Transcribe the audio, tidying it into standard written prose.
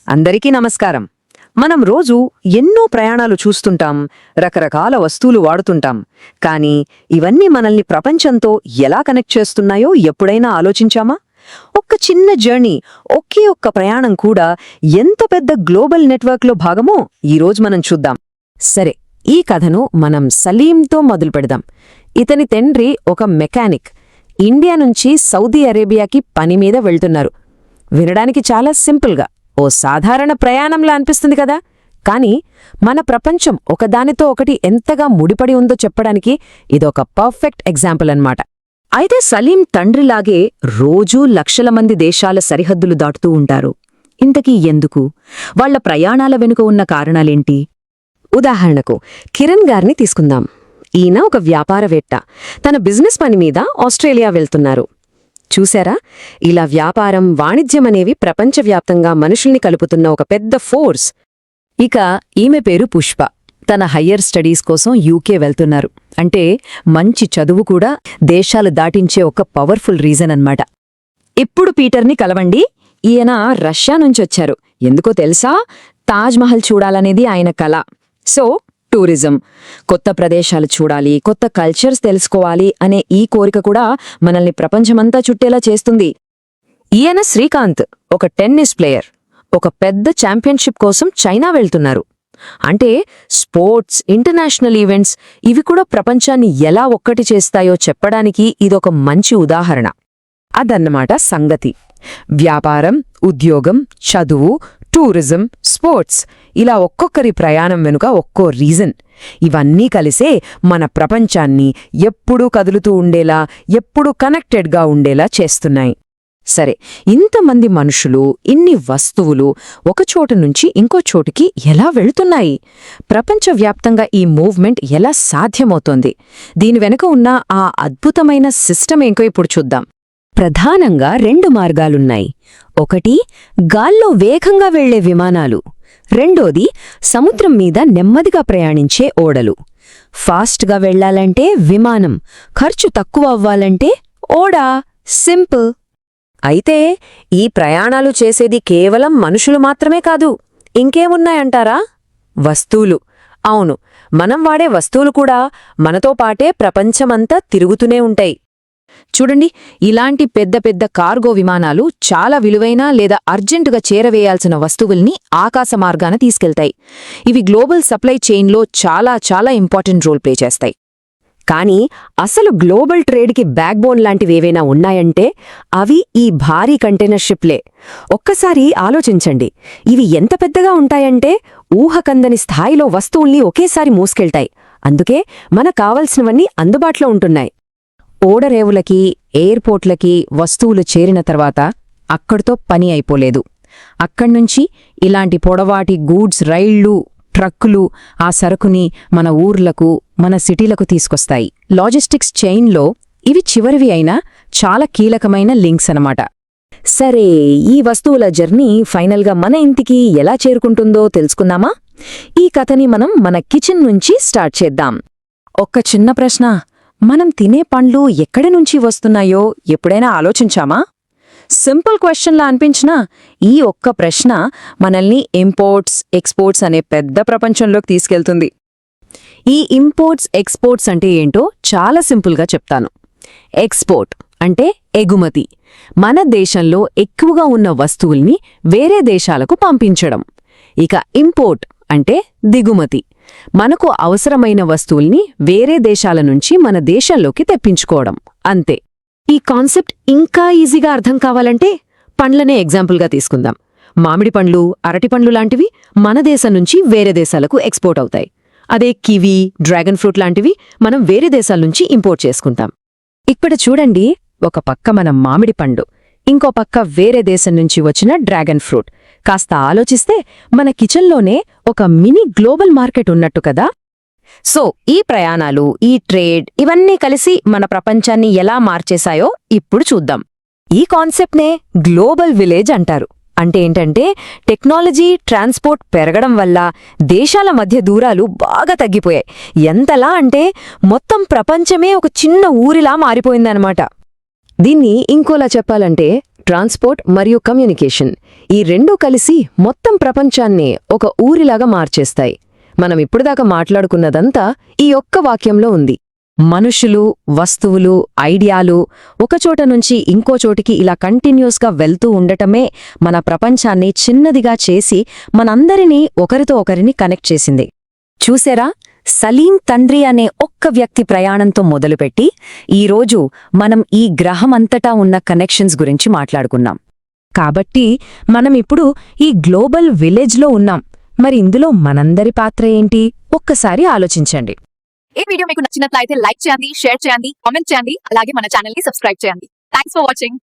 అందరికీ నమస్కారం. మనం రోజు ఎన్నో ప్రయాణాలు చూస్తుంటాం, రకరకాల వస్తువులు వాడుతుంటాం. కానీ ఇవన్నీ మనల్ని ప్రపంచంతో ఎలా కనెక్ట్ చేస్తున్నాయో ఎప్పుడైనా ఆలోచించామా? ఒక్క చిన్న జర్నీ, ఒకే ఒక్క ప్రయాణం కూడా ఎంత పెద్ద గ్లోబల్ నెట్వర్క్లో భాగమో ఈరోజు మనం చూద్దాం. సరే, ఈ కథను మనం సలీంతో మొదలుపెడదాం. ఇతని తండ్రి ఒక మెకానిక్. ఇండియా నుంచి సౌదీ అరేబియాకి పని మీద వెళ్తున్నారు. వినడానికి చాలా సింపుల్గా ఓ సాధారణ ప్రయాణంలా అనిపిస్తుంది కదా. కానీ మన ప్రపంచం ఒకదానితో ఒకటి ఎంతగా ముడిపడి ఉందో చెప్పడానికి ఇదొక పర్ఫెక్ట్ ఎగ్జాంపుల్ అన్నమాట. అయితే సలీం తండ్రిలాగే రోజూ లక్షల మంది దేశాల సరిహద్దులు దాటుతూ ఉంటారు. ఇంతకీ ఎందుకు? వాళ్ల ప్రయాణాల వెనుక ఉన్న కారణాలేంటి? ఉదాహరణకు కిరణ్ గారిని తీసుకుందాం. ఈయన ఒక వ్యాపారవేత్త. తన బిజినెస్ పని మీద ఆస్ట్రేలియా వెళ్తున్నారు. చూశారా, ఇలా వ్యాపారం, వాణిజ్యమనేవి ప్రపంచవ్యాప్తంగా మనుషుల్ని కలుపుతున్న ఒక పెద్ద ఫోర్స్. ఇక ఈమె పేరు పుష్ప. తన హయ్యర్ స్టడీస్ కోసం యూకే వెళ్తున్నారు. అంటే మంచి చదువు కూడా దేశాలు దాటించే ఒక పవర్ఫుల్ రీజన్ అన్నమాట. ఇప్పుడు పీటర్ని కలవండి. ఈయన రష్యా నుంచొచ్చారు. ఎందుకో తెలుసా? తాజ్మహల్ చూడాలనేది ఆయన కల. సో టూరిజం, కొత్త ప్రదేశాలు చూడాలి, కొత్త కల్చర్స్ తెలుసుకోవాలి అనే ఈ కోరిక కూడా మనల్ని ప్రపంచమంతా చుట్టేలా చేస్తుంది. ఈయన శ్రీకాంత్, ఒక టెన్నిస్ ప్లేయర్. ఒక పెద్ద ఛాంపియన్షిప్ కోసం చైనా వెళ్తున్నారు. అంటే స్పోర్ట్స్, ఇంటర్నేషనల్ ఈవెంట్స్ ఇవి కూడా ప్రపంచాన్ని ఎలా ఒక్కటి చేస్తాయో చెప్పడానికి ఇదొక మంచి ఉదాహరణ. అదన్నమాట సంగతి. వ్యాపారం, ఉద్యోగం, చదువు, టూరిజం, స్పోర్ట్స్ ఇలా ఒక్కొక్కరి ప్రయాణం వెనుక ఒక్కో రీజన్. ఇవన్నీ కలిసే మన ప్రపంచాన్ని ఎప్పుడూ కదులుతూ ఉండేలా, ఎప్పుడూ కనెక్టెడ్గా ఉండేలా చేస్తున్నాయి. సరే, ఇంతమంది మనుషులు, ఇన్ని వస్తువులు ఒకచోట నుంచి ఇంకో చోటుకి ఎలా వెళుతున్నాయి? ప్రపంచవ్యాప్తంగా ఈ మూవ్మెంట్ ఎలా సాధ్యమవుతోంది? దీని వెనుక ఉన్న ఆ అద్భుతమైన సిస్టమ్ ఏంకో ఇప్పుడు చూద్దాం. ప్రధానంగా 2 మార్గాలున్నాయి. ఒకటి గాల్లో వేగంగా వెళ్లే విమానాలు, రెండోది సముద్రం మీద నెమ్మదిగా ప్రయాణించే ఓడలు. ఫాస్ట్గా వెళ్లాలంటే విమానం, ఖర్చు తక్కువ అవ్వాలంటే ఓడా. సింపుల్. అయితే ఈ ప్రయాణాలు చేసేది కేవలం మనుషులు మాత్రమే కాదు. ఇంకేమున్నాయంటారా? వస్తువులు. అవును, మనం వాడే వస్తువులు కూడా మనతో పాటే ప్రపంచమంతా తిరుగుతూనే ఉంటాయి. చూడండి, ఇలాంటి పెద్ద పెద్ద కార్గో విమానాలు చాలా విలువైన లేదా అర్జెంటుగా చేరవేయాల్సిన వస్తువుల్ని ఆకాశ మార్గాన తీసుకెళ్తాయి. ఇవి గ్లోబల్ సప్లై చైన్లో చాలా చాలా ఇంపార్టెంట్ రోల్ ప్లే చేస్తాయి. కానీ అసలు గ్లోబల్ ట్రేడ్కి బ్యాక్బోన్ లాంటివేవైనా ఉన్నాయంటే అవి ఈ భారీ కంటైనర్ షిప్లే. ఒక్కసారి ఆలోచించండి, ఇవి ఎంత పెద్దగా ఉంటాయంటే ఊహకందని స్థాయిలో వస్తువుల్ని ఒకేసారి మోసుకెళ్తాయి. అందుకే మనకు కావలసినవన్నీ అందుబాటులో ఉంటున్నాయి. ఓడరేవులకి, ఎయిర్పోర్ట్లకి వస్తువులు చేరిన తర్వాత అక్కడితో పని అయిపోలేదు. అక్కడ్నుంచి ఇలాంటి పొడవాటి గూడ్స్ రైళ్లు, ట్రక్కులు ఆ సరుకుని మన ఊర్లకు, మన సిటీలకు తీసుకొస్తాయి. లాజిస్టిక్స్ చైన్లో ఇవి చివరివి అయినా చాలా కీలకమైన లింక్స్ అన్నమాట. సరే, ఈ వస్తువుల జర్నీ ఫైనల్గా మన ఇంటికి ఎలా చేరుకుంటుందో తెలుసుకుందామా? ఈ కథని మనం మన కిచెన్ నుంచి స్టార్ట్ చేద్దాం. ఒక్క చిన్న ప్రశ్న, మనం తినే పండ్లు ఎక్కడి నుంచి వస్తున్నాయో ఎప్పుడైనా ఆలోచించామా? సింపుల్ క్వశ్చన్లా అనిపించినా ఈ ఒక్క ప్రశ్న మనల్ని ఇంపోర్ట్స్, ఎక్స్పోర్ట్స్ అనే పెద్ద ప్రపంచంలోకి తీసుకెళ్తుంది. ఈ ఇంపోర్ట్స్, ఎక్స్పోర్ట్స్ అంటే ఏంటో చాలా సింపుల్గా చెప్తాను. ఎక్స్పోర్ట్ అంటే ఎగుమతి. మన దేశంలో ఎక్కువగా ఉన్న వస్తువుల్ని వేరే దేశాలకు పంపించడం. ఇక ఇంపోర్ట్ అంటే దిగుమతి. మనకు అవసరమైన వస్తువుల్ని వేరే దేశాల నుంచి మన దేశంలోకి తెప్పించుకోవడం. అంతే. ఈ కాన్సెప్ట్ ఇంకా ఈజీగా అర్థం కావాలంటే పండ్లనే ఎగ్జాంపుల్గా తీసుకుందాం. మామిడి పండ్లు, అరటి పండ్లు లాంటివి మన దేశం నుంచి వేరే దేశాలకు ఎక్స్పోర్ట్ అవుతాయి. అదే కివీ, డ్రాగన్ ఫ్రూట్ లాంటివి మనం వేరే దేశాల నుంచి ఇంపోర్ట్ చేసుకుంటాం. ఇక్కడ చూడండి, ఒక పక్క మన మామిడి పండు, ఇంకో పక్క వేరే దేశం నుంచి వచ్చిన డ్రాగన్ ఫ్రూట్. కాస్త ఆలోచిస్తే మన కిచెన్లోనే ఒక మినీ గ్లోబల్ మార్కెట్ ఉన్నట్టు కదా. సో ఈ ప్రయాణాలు, ఈ ట్రేడ్ ఇవన్నీ కలిసి మన ప్రపంచాన్ని ఎలా మార్చేశాయో ఇప్పుడు చూద్దాం. ఈ కాన్సెప్ట్నే గ్లోబల్ విలేజ్ అంటారు. అంటే ఏంటంటే టెక్నాలజీ, ట్రాన్స్పోర్ట్ పెరగడం వల్ల దేశాల మధ్య దూరాలు బాగా తగ్గిపోయాయి. ఎంతలా అంటే మొత్తం ప్రపంచమే ఒక చిన్న ఊరిలా మారిపోయిందనమాట. దీన్ని ఇంకోలా చెప్పాలంటే ట్రాన్స్పోర్ట్ మరియు కమ్యూనికేషన్ ఈ రెండూ కలిసి మొత్తం ప్రపంచాన్ని ఒక ఊరిలాగా మార్చేస్తాయి. మనం ఇప్పుడుదాకా మాట్లాడుకున్నదంతా ఈ ఒక్క వాక్యంలో ఉంది. మనుషులు, వస్తువులు, ఐడియాలు ఒకచోట నుంచి ఇంకో చోటికి ఇలా కంటిన్యూస్గా వెళ్తూ ఉండటమే మన ప్రపంచాన్ని చిన్నదిగా చేసి మనందరినీ ఒకరితో ఒకరిని కనెక్ట్ చేసింది. చూసారా, సలీం తండ్రి అనే ఒక్క వ్యక్తి ప్రయాణంతో మొదలుపెట్టి ఈరోజు మనం ఈ గ్రహమంతటా ఉన్న కనెక్షన్స్ గురించి మాట్లాడుకున్నాం. కాబట్టి మనమిప్పుడు ఈ గ్లోబల్ విలేజ్లో ఉన్నాం. మరి ఇందులో మనందరి పాత్ర ఏంటి ఒక్కసారి ఆలోచించండి. ఈ వీడియో మీకు నచ్చినట్లయితే లైక్ చేయండి, షేర్ చేయండి, కామెంట్ చేయండి, అలాగే మన ఛానల్ ని సబ్స్క్రైబ్ చేయండి. Thanks for watching.